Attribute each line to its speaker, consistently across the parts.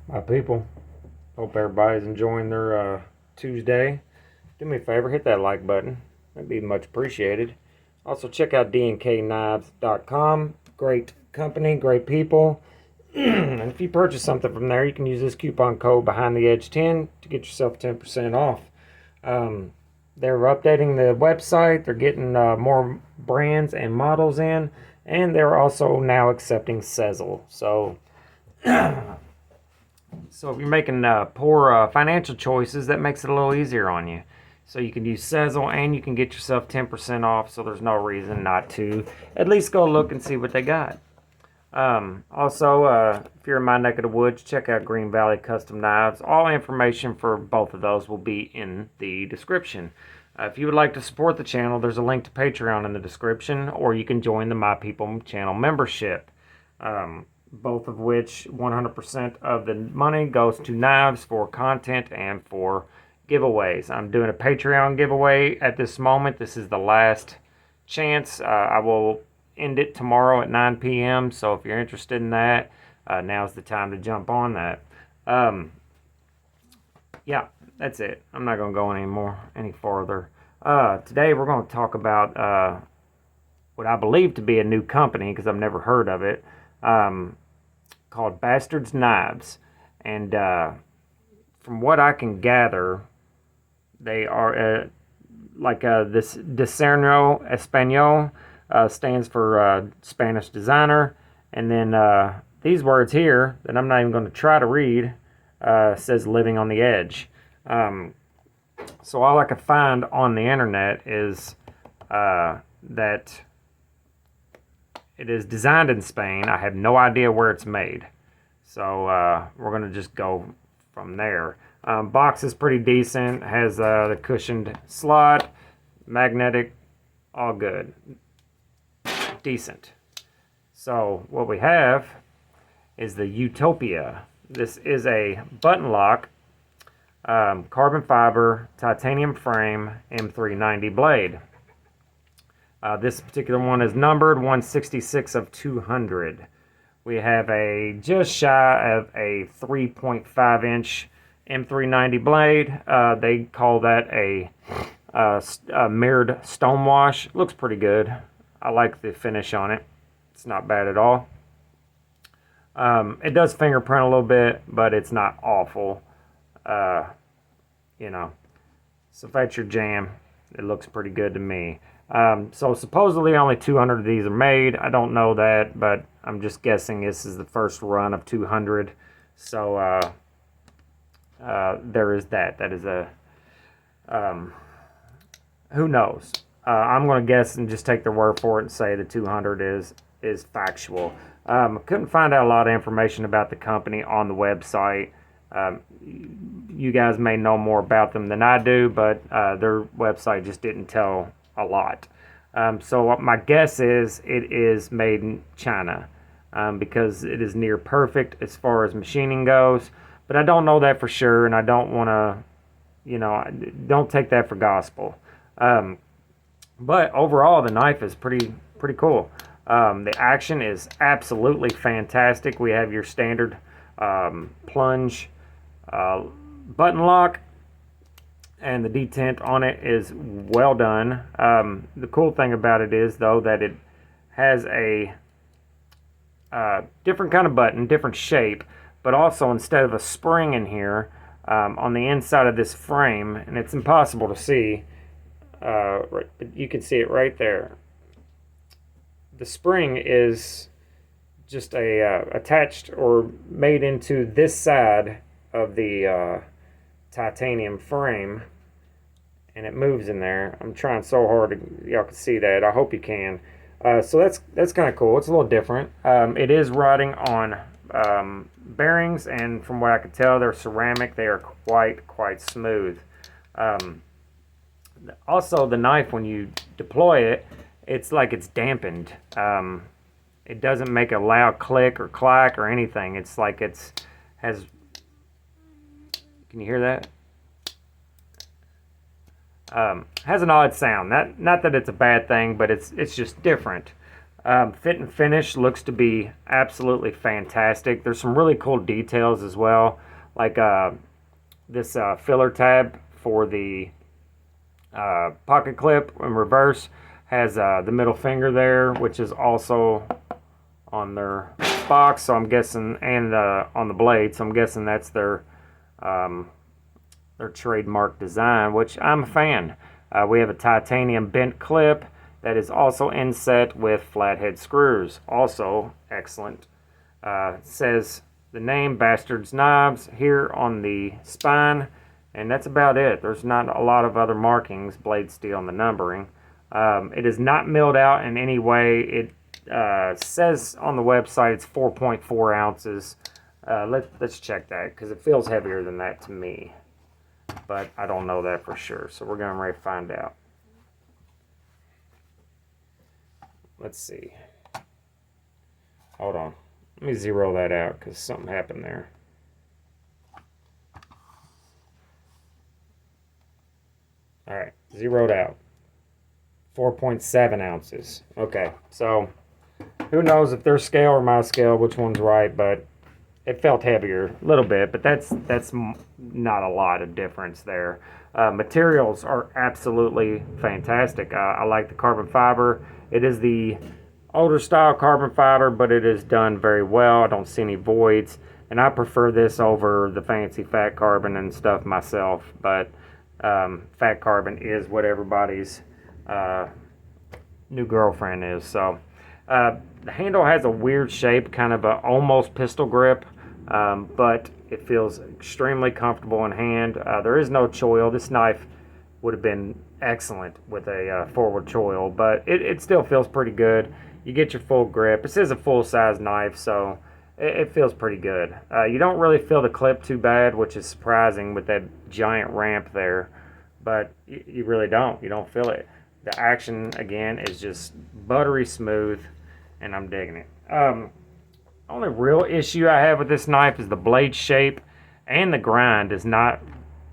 Speaker 1: My people, hope everybody's enjoying their Tuesday. Do me a favor, hit that like button. That'd be much appreciated. Also, check out DNKKnives.com. Great company, great people. And if you purchase something from there, you can use this coupon code Behind the Edge 10 to get yourself 10% off. They're updating the website. They're getting more brands and models in, and they're also now accepting Sezzle. So if you're making poor financial choices, that makes it a little easier on you. So you can use Sezzle and you can get yourself 10% off, so there's no reason not to at least go look and see what they got. Also, if you're in my neck of the woods, check out Green Valley Custom Knives. All information for both of those will be in the description. If you would like to support the channel, there's a link to Patreon in the description, or you can join the My People channel membership. Both of which 100% of the money goes to Knives for content and for giveaways. I'm doing a Patreon giveaway at this moment. This is the last chance. I will end it tomorrow at 9 p.m. So if you're interested in that, now's the time to jump on that. Yeah, that's it. I'm not going to go any further. Today we're going to talk about what I believe to be a new company, because I've never heard of it. Called Bastards Knives, and from what I can gather, they are this Diseño Español stands for Spanish designer, and then these words here that I'm not even going to try to read says living on the edge. So all I could find on the internet is that it is designed in Spain. I have no idea where it's made. So we're going to just go from there. Box is pretty decent. Has the cushioned slot, magnetic, all good. Decent. So what we have is the Utopia. This is a button lock, carbon fiber, titanium frame, M390 blade. This particular one is numbered 166 of 200. We have a just shy of a 3.5 inch M390 blade. They call that a mirrored stonewash. Looks pretty good. I like the finish on it. It's not bad at all. It does fingerprint a little bit, but it's not awful. So if that's your jam, it looks pretty good to me. So supposedly only 200 of these are made. I don't know that, but I'm just guessing this is the first run of 200. So there is that. That is a who knows? I'm going to guess and just take their word for it and say the 200 is factual. Couldn't find out a lot of information about the company on the website. You guys may know more about them than I do, but their website just didn't tell a lot. So my guess is it is made in China, because it is near perfect as far as machining goes. But I don't know that for sure, and I don't want to, don't take that for gospel. But overall, the knife is pretty cool. The action is absolutely fantastic. We have your standard plunge button lock, and the detent on it is well done. The cool thing about it is, though, that it has a different kind of button, different shape, but also instead of a spring in here, on the inside of this frame, and it's impossible to see, but you can see it right there. The spring is just attached or made into this side of the titanium frame, and it moves in there. I'm trying so hard to y'all can see that. I hope you can. So that's kind of cool. It's a little different. It is riding on bearings, and from what I could tell, they're ceramic. They are quite smooth. Also, the knife, when you deploy it, it's like it's dampened. It doesn't make a loud click or clack or anything. It's like has. Can you hear that? Has an odd sound. Not that it's a bad thing, but it's just different. Fit and finish looks to be absolutely fantastic. There's some really cool details as well, like this filler tab for the pocket clip in reverse has the middle finger there, which is also on their box. So I'm guessing, and on the blade. So I'm guessing that's their trademark design, which I'm a fan. We have a titanium bent clip that is also inset with flathead screws. Also excellent. Says the name Bastard's Knives here on the spine, and that's about it. There's not a lot of other markings, blade steel, and the numbering. It is not milled out in any way. It says on the website it's 4.4 ounces. Let's check that, because it feels heavier than that to me, but I don't know that for sure, so we're going to find out. Let's see. Hold on. Let me zero that out, because something happened there. Alright, zeroed out. 4.7 ounces. Okay, so who knows if their scale or my scale, which one's right, but it felt heavier a little bit, but that's not a lot of difference there. Materials are absolutely fantastic. I like the carbon fiber. It is the older style carbon fiber, but it is done very well. I don't see any voids, and I prefer this over the fancy fat carbon and stuff myself, but fat carbon is what everybody's new girlfriend is. So the handle has a weird shape, kind of a almost pistol grip, but it feels extremely comfortable in hand. There is no choil. This knife would have been excellent with a forward choil, but it still feels pretty good. You get your full grip. This is a full-size knife, so it feels pretty good. You don't really feel the clip too bad, which is surprising with that giant ramp there, but you really don't. You don't feel it. The action, again, is just buttery smooth, and I'm digging it. Only real issue I have with this knife is the blade shape, and the grind is not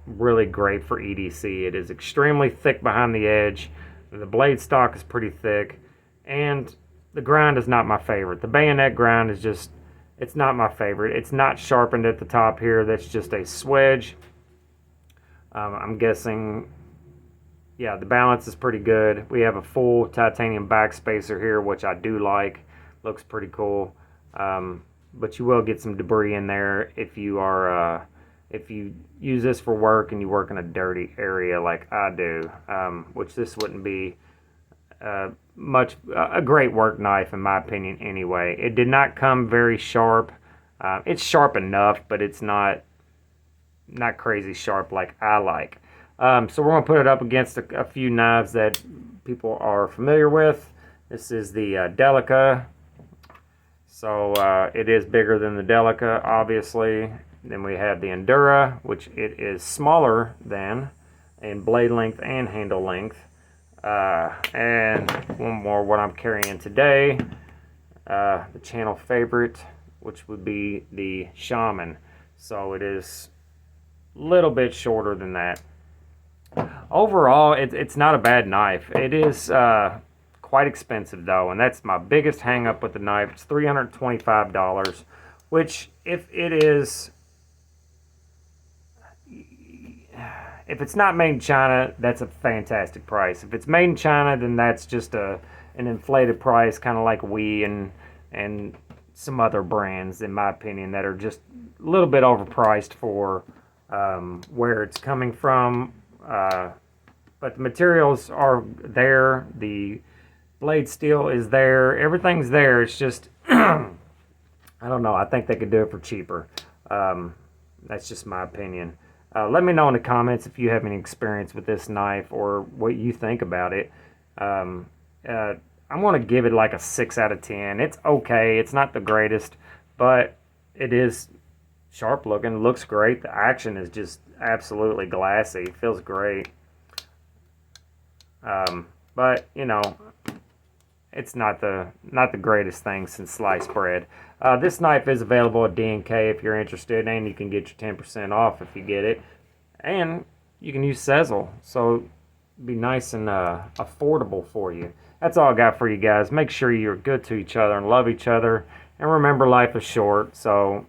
Speaker 1: really great for EDC. It is extremely thick behind the edge. The blade stock is pretty thick, and the grind is not my favorite. The bayonet grind is just, it's not my favorite. It's not sharpened at the top here. That's just a swedge. I'm guessing, yeah, the balance is pretty good. We have a full titanium backspacer here, which I do like. Looks pretty cool. But you will get some debris in there if you are if you use this for work and you work in a dirty area like I do, which this wouldn't be a great work knife in my opinion anyway. It did not come very sharp. It's sharp enough, but it's not crazy sharp like I like. So we're going to put it up against a few knives that people are familiar with. This is the Delica. So it is bigger than the Delica, obviously. Then we have the Endura, which it is smaller than in blade length and handle length. And one more, what I'm carrying today, the channel favorite, which would be the Shaman. So it is a little bit shorter than that. Overall, it's not a bad knife. It is quite expensive though, and that's my biggest hang up with the knife. It's $325, which if it's not made in China, that's a fantastic price. If it's made in China, then that's just an inflated price, kind of like we and some other brands, in my opinion, that are just a little bit overpriced for where it's coming from. But the materials are there. The blade steel is there. Everything's there. It's just, I don't know. I think they could do it for cheaper. That's just my opinion. Let me know in the comments if you have any experience with this knife or what you think about it. I'm going to give it like a 6 out of 10. It's okay. It's not the greatest, but it is sharp looking. Looks great. The action is just absolutely glassy. It feels great. But, you know, it's not the greatest thing since sliced bread. This knife is available at DNK if you're interested, and you can get your 10% off if you get it. And you can use Sezzle. So be nice and affordable for you. That's all I got for you guys. Make sure you're good to each other and love each other. And remember, life is short, so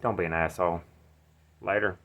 Speaker 1: don't be an asshole. Later.